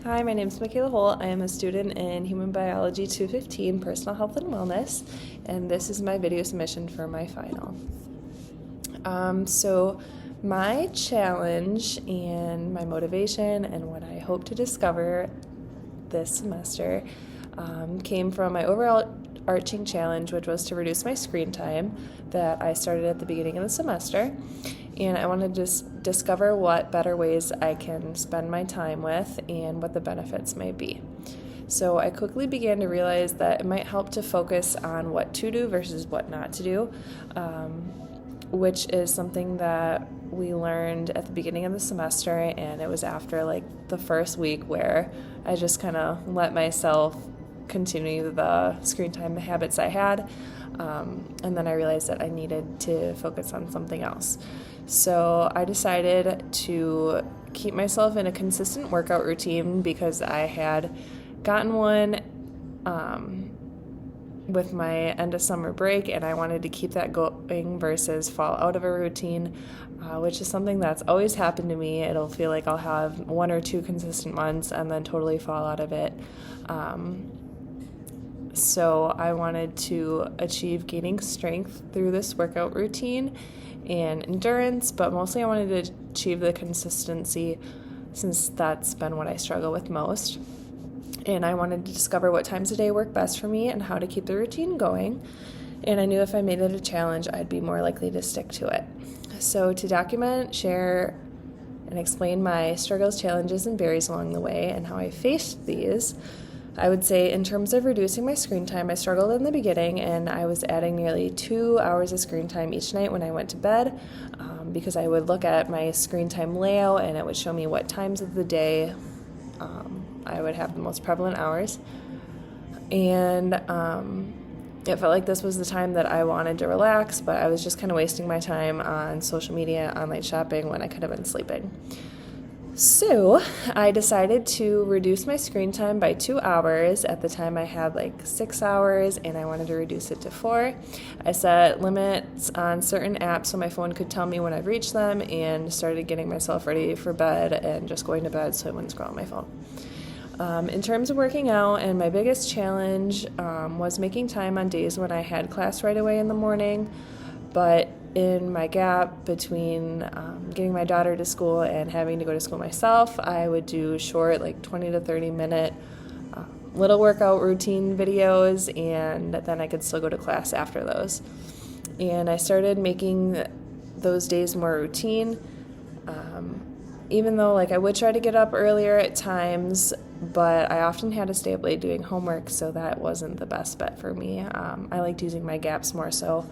Hi, my name is Michaela Holt. I am a student in Human Biology 215, Personal Health and Wellness, and this is my video submission for my final. So my challenge and my motivation and what I hope to discover this semester came from my overall arching challenge, which was to reduce my screen time that I started at the beginning of the semester. And I wanted to just discover what better ways I can spend my time with and what the benefits may be. So I quickly began to realize that it might help to focus on what to do versus what not to do, which is something that we learned at the beginning of the semester, and it was after the first week where I just kind of let myself continue the screen time habits I had, and then I realized that I needed to focus on something else. So I decided to keep myself in a consistent workout routine because I had gotten one with my end of summer break, and I wanted to keep that going versus fall out of a routine, which is something that's always happened to me. It'll feel like I'll have one or two consistent months and then totally fall out of it. So I wanted to achieve gaining strength through this workout routine and endurance, but mostly I wanted to achieve the consistency since that's been what I struggle with most. And I wanted to discover what times a day work best for me and how to keep the routine going. And I knew if I made it a challenge, I'd be more likely to stick to it. So to document, share, and explain my struggles, challenges, and berries along the way and how I faced these, I would say in terms of reducing my screen time, I struggled in the beginning, and I was adding nearly 2 hours of screen time each night when I went to bed, because I would look at my screen time layout and it would show me what times of the day I would have the most prevalent hours. And it felt like this was the time that I wanted to relax, but I was just kind of wasting my time on social media, online shopping, when I could have been sleeping. So I decided to reduce my screen time by 2 hours. At the time I had 6 hours, and I wanted to reduce it to 4. I set limits on certain apps so my phone could tell me when I've reached them, and started getting myself ready for bed and just going to bed so I wouldn't scroll on my phone. In terms of working out, and my biggest challenge was making time on days when I had class right away in the morning, but in my gap between getting my daughter to school and having to go to school myself, I would do short 20 to 30 minute little workout routine videos, and then I could still go to class after those. And I started making those days more routine, even though I would try to get up earlier at times, but I often had to stay up late doing homework, so that wasn't the best bet for me. I liked using my gaps more so,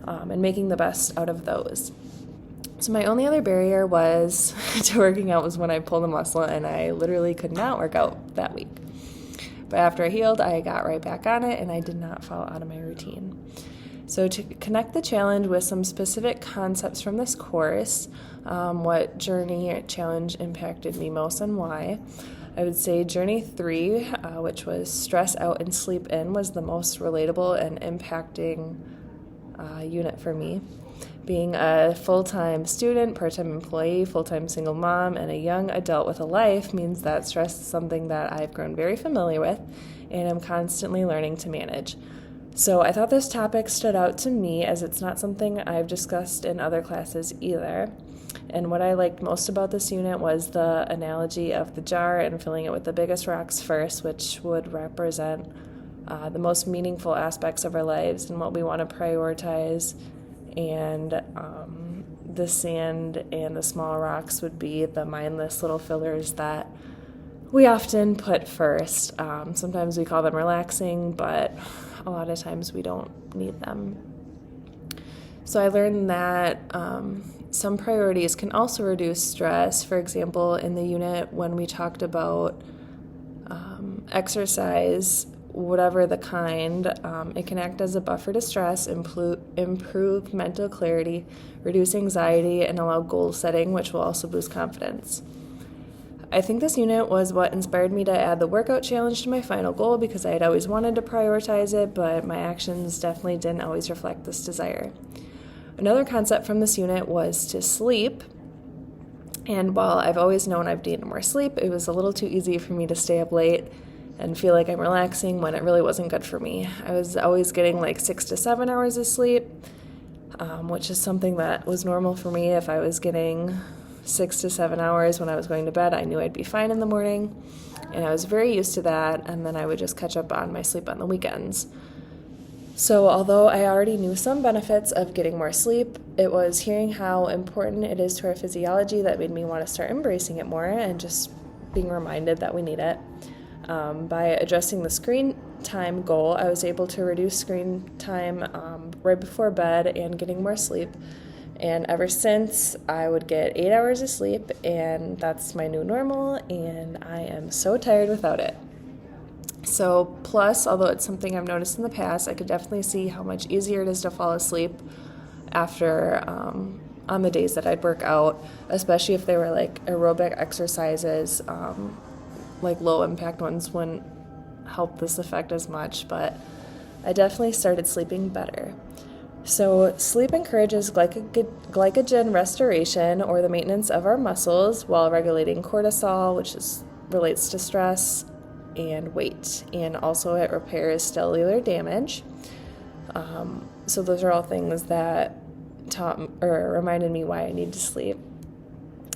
and making the best out of those. So my only other barrier was to working out was when I pulled a muscle, and I literally could not work out that week. But after I healed, I got right back on it, and I did not fall out of my routine. So to connect the challenge with some specific concepts from this course, what journey or challenge impacted me most and why, I would say Journey 3, which was stress out and sleep in, was the most relatable and impacting unit for me. Being a full-time student, part-time employee, full-time single mom, and a young adult with a life means that stress is something that I've grown very familiar with and I'm constantly learning to manage. So I thought this topic stood out to me as it's not something I've discussed in other classes either. And what I liked most about this unit was the analogy of the jar and filling it with the biggest rocks first, which would represent the most meaningful aspects of our lives and what we want to prioritize, and the sand and the small rocks would be the mindless little fillers that we often put first. Sometimes we call them relaxing, but a lot of times we don't need them. So I learned that some priorities can also reduce stress. For example, in the unit when we talked about exercise, whatever the kind, it can act as a buffer to stress, improve mental clarity, reduce anxiety, and allow goal setting, which will also boost confidence. I think this unit was what inspired me to add the workout challenge to my final goal because I had always wanted to prioritize it, but my actions definitely didn't always reflect this desire. Another concept from this unit was to sleep. And while I've always known I've needed more sleep, it was a little too easy for me to stay up late and feel like I'm relaxing when it really wasn't good for me. I was always getting like 6 to 7 hours of sleep, which is something that was normal for me. If I was getting 6 to 7 hours when I was going to bed, I knew I'd be fine in the morning, and I was very used to that, and then I would just catch up on my sleep on the weekends. So although I already knew some benefits of getting more sleep, it was hearing how important it is to our physiology that made me want to start embracing it more and just being reminded that we need it. By adjusting the screen time goal, I was able to reduce screen time right before bed and getting more sleep. And ever since, I would get 8 hours of sleep, and that's my new normal, and I am so tired without it. So plus, although it's something I've noticed in the past, I could definitely see how much easier it is to fall asleep after on the days that I'd work out, especially if they were like aerobic exercises. Like low impact ones wouldn't help this effect as much, but I definitely started sleeping better. So sleep encourages glycogen restoration, or the maintenance of our muscles, while regulating cortisol, which relates to stress and weight, and also it repairs cellular damage. So those are all things that reminded me why I need to sleep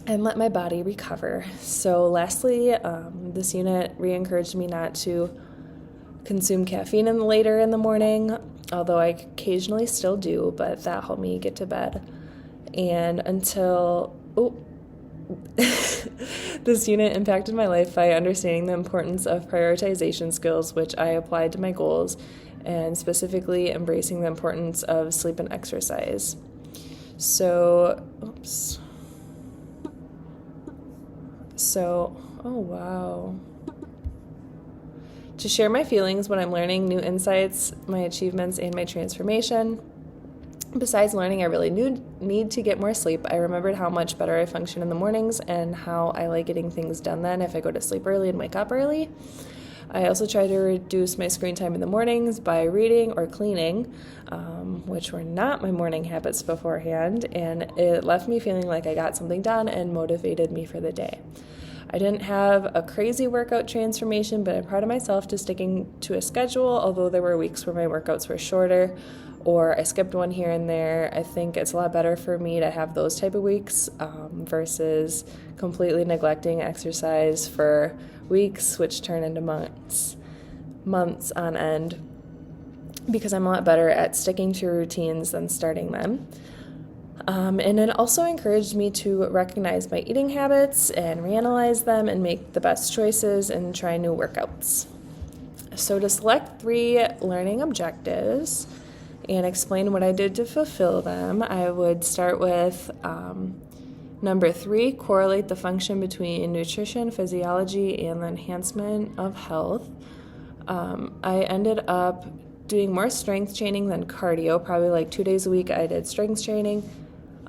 and let my body recover. So lastly, this unit re-encouraged me not to consume caffeine later in the morning, although I occasionally still do, but that helped me get to bed. And this unit impacted my life by understanding the importance of prioritization skills, which I applied to my goals, and specifically embracing the importance of sleep and exercise. To share my feelings when I'm learning new insights, my achievements, and my transformation. Besides learning I really need to get more sleep, I remembered how much better I function in the mornings and how I like getting things done then if I go to sleep early and wake up early. I also try to reduce my screen time in the mornings by reading or cleaning, which were not my morning habits beforehand, and it left me feeling like I got something done and motivated me for the day. I didn't have a crazy workout transformation, but I'm proud of myself to sticking to a schedule, although there were weeks where my workouts were shorter or I skipped one here and there. I think it's a lot better for me to have those type of weeks versus completely neglecting exercise for weeks, which turn into months on end, because I'm a lot better at sticking to routines than starting them. And it also encouraged me to recognize my eating habits and reanalyze them and make the best choices and try new workouts. So to select 3 learning objectives and explain what I did to fulfill them, I would start with number 3, correlate the function between nutrition, physiology, and the enhancement of health. I ended up doing more strength training than cardio. Probably like 2 days a week I did strength training,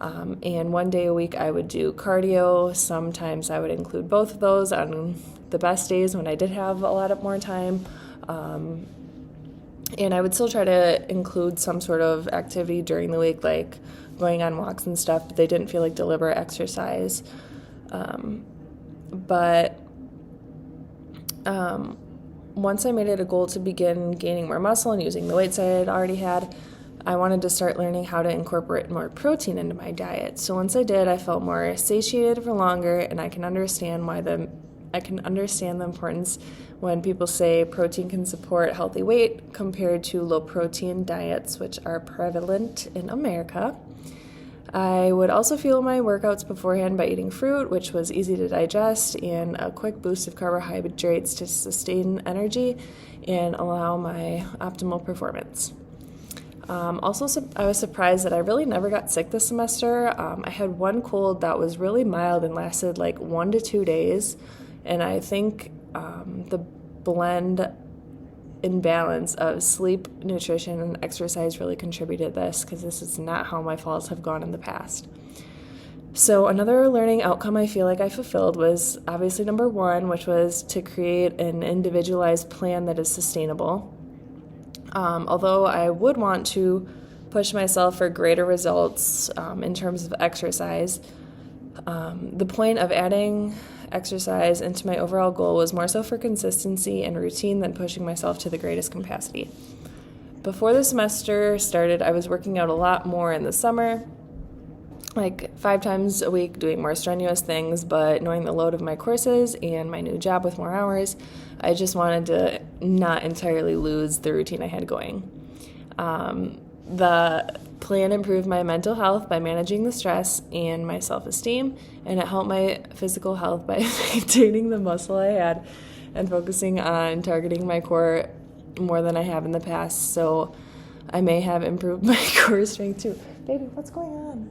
and 1 day a week I would do cardio. Sometimes I would include both of those on the best days when I did have a lot more time. And I would still try to include some sort of activity during the week, like going on walks and stuff, but they didn't feel like deliberate exercise. Once I made it a goal to begin gaining more muscle and using the weights I had already had, I wanted to start learning how to incorporate more protein into my diet. So once I did, I felt more satiated for longer, and I can understand the importance when people say protein can support healthy weight compared to low protein diets, which are prevalent in America. I would also fuel my workouts beforehand by eating fruit, which was easy to digest, and a quick boost of carbohydrates to sustain energy and allow my optimal performance. I was surprised that I really never got sick this semester. I had one cold that was really mild and lasted like 1 to 2 days, and I think the blend and balance of sleep, nutrition, and exercise really contributed to this, because this is not how my falls have gone in the past. So another learning outcome I feel like I fulfilled was obviously number 1, which was to create an individualized plan that is sustainable. Although I would want to push myself for greater results in terms of exercise, The point of adding exercise into my overall goal was more so for consistency and routine than pushing myself to the greatest capacity. Before the semester started, I was working out a lot more in the summer, like 5 times a week, doing more strenuous things, but knowing the load of my courses and my new job with more hours, I just wanted to not entirely lose the routine I had going. The plan improved my mental health by managing the stress and my self-esteem, and it helped my physical health by maintaining the muscle I had and focusing on targeting my core more than I have in the past, so I may have improved my core strength too. Baby, what's going on?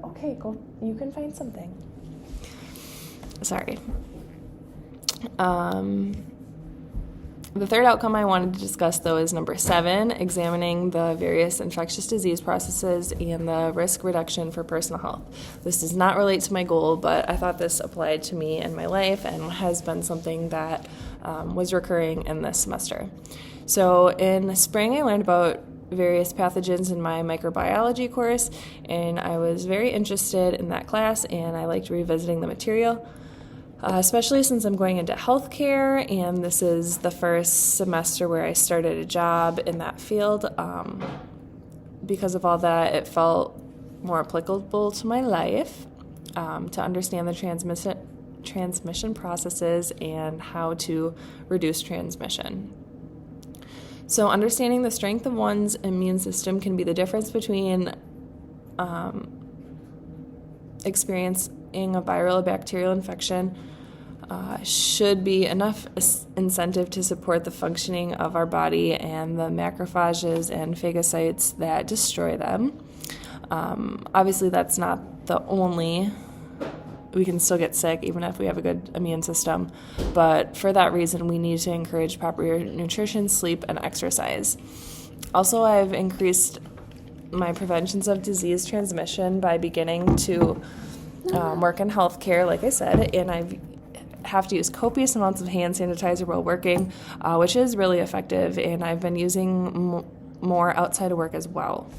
Okay, go. You can find something. Sorry. The third outcome I wanted to discuss, though, is number 7, examining the various infectious disease processes and the risk reduction for personal health. This does not relate to my goal, but I thought this applied to me in my life and has been something that was recurring in this semester. So in spring, I learned about various pathogens in my microbiology course, and I was very interested in that class, and I liked revisiting the material. Especially since I'm going into healthcare, and this is the first semester where I started a job in that field. Because of all that, it felt more applicable to my life, to understand the transmission processes and how to reduce transmission. So understanding the strength of one's immune system can be the difference between experiencing a viral or bacterial infection. Should be enough incentive to support the functioning of our body and the macrophages and phagocytes that destroy them. Obviously, that's not the only. We can still get sick even if we have a good immune system, but for that reason, we need to encourage proper nutrition, sleep, and exercise. Also, I've increased my preventions of disease transmission by beginning to work in healthcare, like I said, and I have to use copious amounts of hand sanitizer while working, which is really effective, and I've been using more outside of work as well.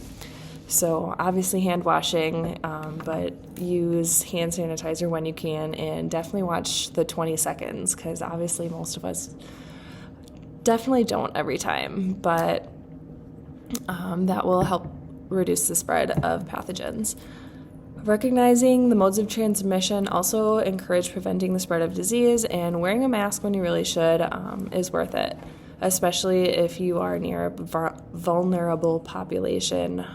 So obviously hand washing, but use hand sanitizer when you can, and definitely watch the 20 seconds, because obviously most of us definitely don't every time, but that will help reduce the spread of pathogens. Recognizing the modes of transmission also encourage preventing the spread of disease, and wearing a mask when you really should is worth it, especially if you are near a vulnerable population.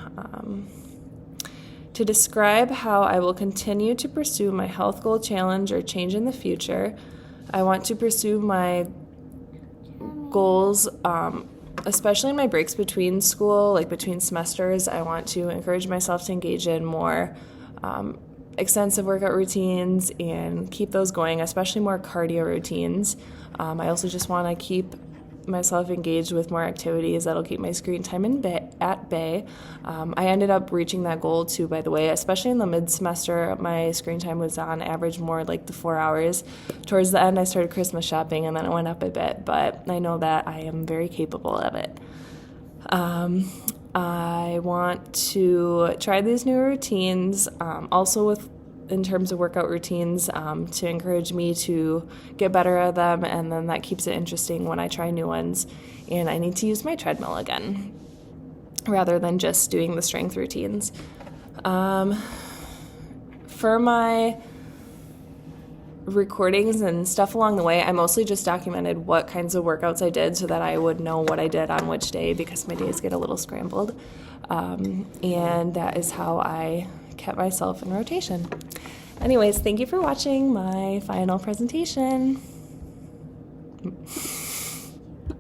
To describe how I will continue to pursue my health goal challenge or change in the future, I want to pursue my goals, especially in my breaks between school, like between semesters. I want to encourage myself to engage in more extensive workout routines and keep those going, especially more cardio routines. I also just want to keep myself engaged with more activities that'll keep my screen time at bay. I ended up reaching that goal too, by the way, especially in the mid-semester. My screen time was on average more like the 4 hours. Towards the end, I started Christmas shopping, and then it went up a bit, but I know that I am very capable of it. I want to try these new routines, also in terms of workout routines, to encourage me to get better at them, and then that keeps it interesting when I try new ones. And I need to use my treadmill again, rather than just doing the strength routines. For my recordings and stuff along the way, I mostly just documented what kinds of workouts I did so that I would know what I did on which day, because my days get a little scrambled. And that is how I kept myself in rotation. Anyways, thank you for watching my final presentation.